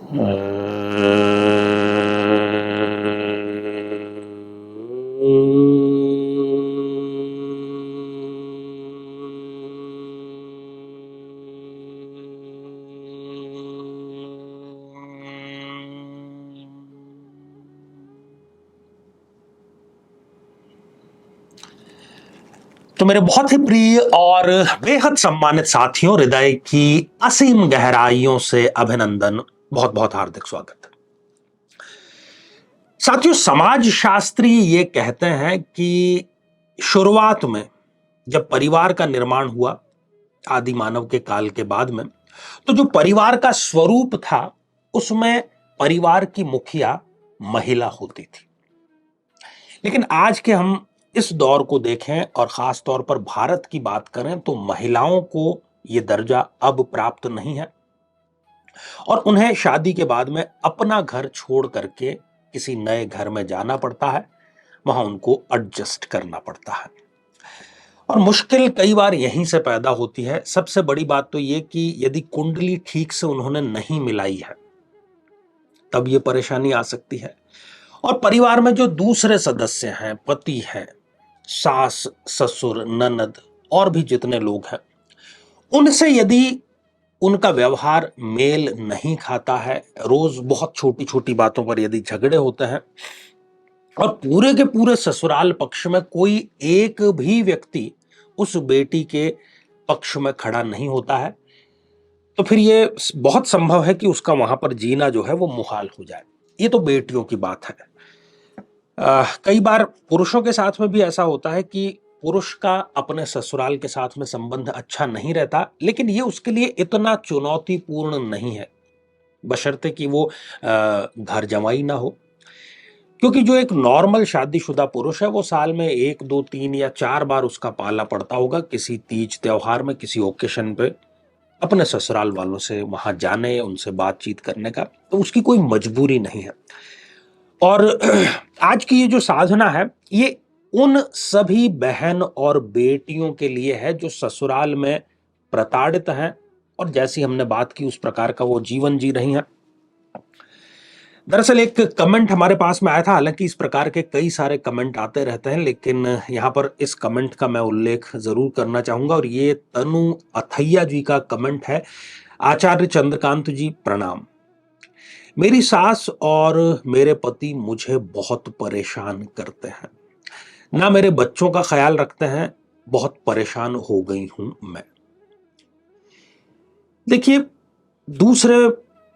तो मेरे बहुत ही प्रिय और बेहद सम्मानित साथियों, हृदय की असीम गहराइयों से अभिनंदन, बहुत बहुत हार्दिक स्वागत। साथियों, समाजशास्त्री ये कहते हैं कि शुरुआत में जब परिवार का निर्माण हुआ आदि मानव के काल के बाद में, तो जो परिवार का स्वरूप था उसमें परिवार की मुखिया महिला होती थी। लेकिन आज के हम इस दौर को देखें और खास तौर पर भारत की बात करें तो महिलाओं को यह दर्जा अब प्राप्त नहीं है और उन्हें शादी के बाद में अपना घर छोड़ करके किसी नए घर में जाना पड़ता है, वहां उनको एडजस्ट करना पड़ता है और मुश्किल कई बार यहीं से पैदा होती है। सबसे बड़ी बात तो यह कि यदि कुंडली ठीक से उन्होंने नहीं मिलाई है तब यह परेशानी आ सकती है। और परिवार में जो दूसरे सदस्य हैं, पति हैं, सास, ससुर, ननद और भी जितने लोग हैं, उनसे यदि उनका व्यवहार मेल नहीं खाता है, रोज बहुत छोटी छोटी बातों पर यदि झगड़े होते हैं और पूरे के पूरे ससुराल पक्ष में कोई एक भी व्यक्ति उस बेटी के पक्ष में खड़ा नहीं होता है, तो फिर यह बहुत संभव है कि उसका वहां पर जीना जो है वो मुहाल हो जाए। ये तो बेटियों की बात है। कई बार पुरुषों के साथ में भी ऐसा होता है कि पुरुष का अपने ससुराल के साथ में संबंध अच्छा नहीं रहता, लेकिन ये उसके लिए इतना चुनौतीपूर्ण नहीं है, बशर्ते कि वो घर जमाई ना हो। क्योंकि जो एक नॉर्मल शादीशुदा पुरुष है वो साल में 1, 2, 3 या 4 बार उसका पाला पड़ता होगा, किसी तीज त्योहार में, किसी ओकेशन पे अपने ससुराल वालों से वहां जाने, उनसे बातचीत करने का, तो उसकी कोई मजबूरी नहीं है। और आज की ये जो साधना है ये उन सभी बहन और बेटियों के लिए है जो ससुराल में प्रताड़ित हैं और जैसी हमने बात की उस प्रकार का वो जीवन जी रही हैं। दरअसल एक कमेंट हमारे पास में आया था, हालांकि इस प्रकार के कई सारे कमेंट आते रहते हैं, लेकिन यहां पर इस कमेंट का मैं उल्लेख जरूर करना चाहूंगा और ये तनु अथैया जी का कमेंट है। आचार्य चंद्रकांत जी प्रणाम। मेरी सास और मेरे पति मुझे बहुत परेशान करते हैं, ना मेरे बच्चों का ख्याल रखते हैं, बहुत परेशान हो गई हूं मैं। देखिए, दूसरे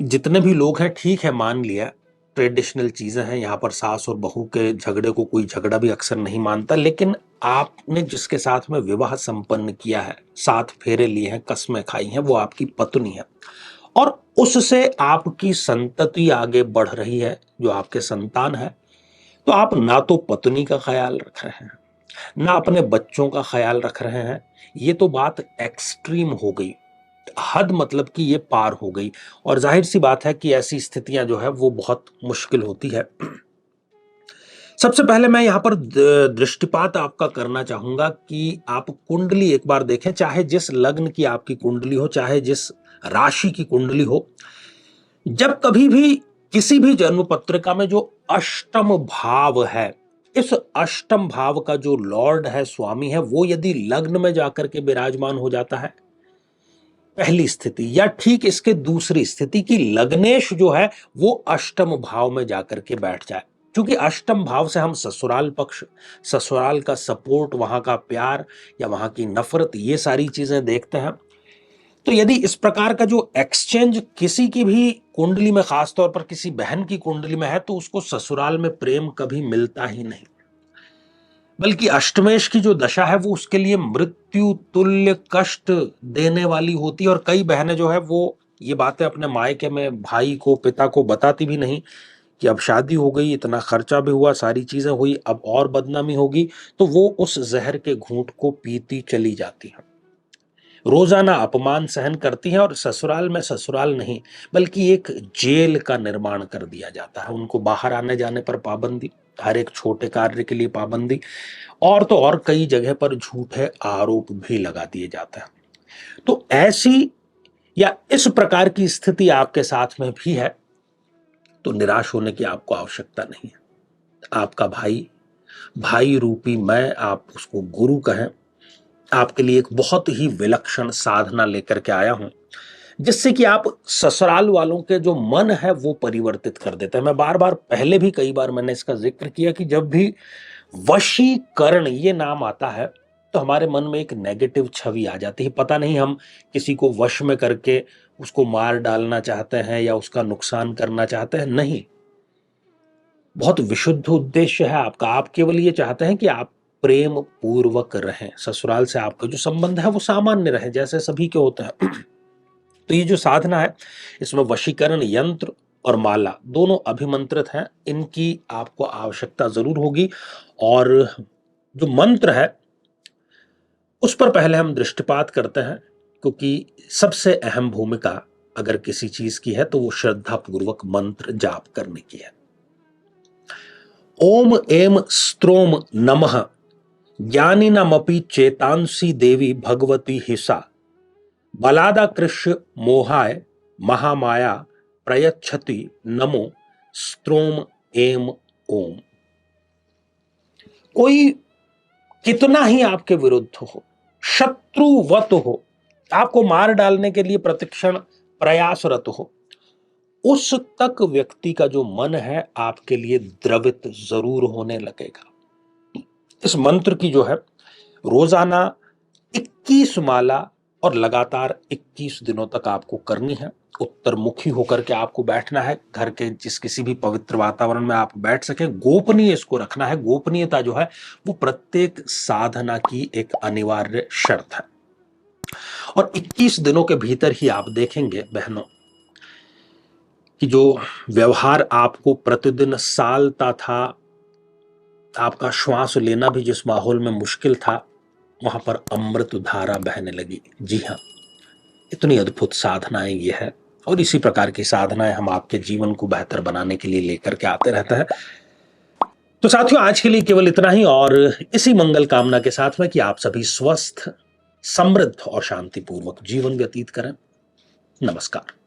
जितने भी लोग हैं, ठीक है, मान लिया ट्रेडिशनल चीजें हैं, यहां पर सास और बहू के झगड़े को कोई झगड़ा भी अक्सर नहीं मानता, लेकिन आपने जिसके साथ में विवाह संपन्न किया है, 7 फेरे लिए हैं, कस्में खाई हैं, वो आपकी पत्नी है और उससे आपकी संतति आगे बढ़ रही है, जो आपके संतान है। तो आप ना तो पत्नी का ख्याल रख रहे हैं, ना अपने बच्चों का ख्याल रख रहे हैं। ये तो बात एक्सट्रीम हो गई, हद मतलब कि ये पार हो गई और जाहिर सी बात है कि ऐसी स्थितियां जो है वो बहुत मुश्किल होती है। सबसे पहले मैं यहां पर दृष्टिपात आपका करना चाहूंगा कि आप कुंडली एक बार देखें, चाहे जिस लग्न की आपकी कुंडली हो, चाहे जिस राशि की कुंडली हो। जब कभी भी किसी भी जन्म पत्रिका में जो अष्टम भाव है, इस अष्टम भाव का जो लॉर्ड है, स्वामी है, वो यदि लग्न में जाकर के विराजमान हो जाता है, पहली स्थिति, या ठीक इसके दूसरी स्थिति की लग्नेश जो है वो अष्टम भाव में जाकर के बैठ जाए, क्योंकि अष्टम भाव से हम ससुराल पक्ष, ससुराल का सपोर्ट, वहां का प्यार या वहां की नफरत, ये सारी चीजें देखते हैं। तो यदि इस प्रकार का जो एक्सचेंज किसी की भी कुंडली में, खासतौर पर किसी बहन की कुंडली में है, तो उसको ससुराल में प्रेम कभी मिलता ही नहीं, बल्कि अष्टमेश की जो दशा है वो उसके लिए मृत्यु तुल्य कष्ट देने वाली होती है। और कई बहनें जो है वो ये बातें अपने मायके में भाई को, पिता को बताती भी नहीं कि अब शादी हो गई, इतना खर्चा भी हुआ, सारी चीजें हुई, अब और बदनामी होगी, तो वो उस जहर के घूंट को पीती चली जाती हैं, रोजाना अपमान सहन करती हैं और ससुराल में ससुराल नहीं बल्कि एक जेल का निर्माण कर दिया जाता है। उनको बाहर आने जाने पर पाबंदी, हर एक छोटे कार्य के लिए पाबंदी, और तो और कई जगह पर झूठे आरोप भी लगा दिए जाते हैं। तो ऐसी या इस प्रकार की स्थिति आपके साथ में भी है, तो निराश होने की आपको आवश्यकता नहीं है। आपका भाई, भाई रूपी मैं, आप उसको गुरु कहें, आपके लिए एक बहुत ही विलक्षण साधना लेकर के आया हूं, जिससे कि आप ससुराल वालों के जो मन है वो परिवर्तित कर देते हैं। मैं बार बार, पहले भी कई बार मैंने इसका जिक्र किया कि जब भी वशीकरण ये नाम आता है तो हमारे मन में एक नेगेटिव छवि आ जाती है। पता नहीं हम किसी को वश में करके उसको मार डालना चाहते हैं या उसका नुकसान करना चाहते हैं, नहीं। बहुत विशुद्ध उद्देश्य है आपका। आप केवल ये चाहते हैं कि आप प्रेम पूर्वक रहें, ससुराल से आपका जो संबंध है वो सामान्य रहे जैसे सभी के होते हैं। तो ये जो साधना है, इसमें वशीकरण यंत्र और माला दोनों अभिमंत्रित हैं, इनकी आपको आवश्यकता जरूर होगी। और जो मंत्र है उस पर पहले हम दृष्टिपात करते हैं, क्योंकि सबसे अहम भूमिका अगर किसी चीज की है तो वो श्रद्धा पूर्वक मंत्र जाप करने की है। ओम एम स्त्रोम नमः ज्ञानिनमपि चेतांसी देवी भगवती हिसा बलादा कृष्य मोहाय महामाया प्रयच्छति नमो स्त्रोम एम ओम। कोई कितना ही आपके विरुद्ध हो, शत्रुवत हो, आपको मार डालने के लिए प्रतिक्षण प्रयासरत हो, उस तक व्यक्ति का जो मन है आपके लिए द्रवित जरूर होने लगेगा। इस मंत्र की जो है रोजाना 21 माला और लगातार 21 दिनों तक आपको करनी है। उत्तरमुखी होकर के आपको बैठना है, घर के जिस किसी भी पवित्र वातावरण में आप बैठ सके। गोपनीय इसको रखना है। गोपनीयता जो है वो प्रत्येक साधना की एक अनिवार्य शर्त है। और 21 दिनों के भीतर ही आप देखेंगे बहनों कि जो व्यवहार आपको प्रतिदिन सालता था, आपका श्वास लेना भी जिस माहौल में मुश्किल था, वहां पर अमृत धारा बहने लगी। जी हाँ, इतनी अद्भुत साधनाएं ये है। और इसी प्रकार की साधनाएं हम आपके जीवन को बेहतर बनाने के लिए लेकर के आते रहते हैं। तो साथियों, आज के लिए केवल इतना ही, और इसी मंगल कामना के साथ में कि आप सभी स्वस्थ, समृद्ध और शांतिपूर्वक जीवन व्यतीत करें। नमस्कार।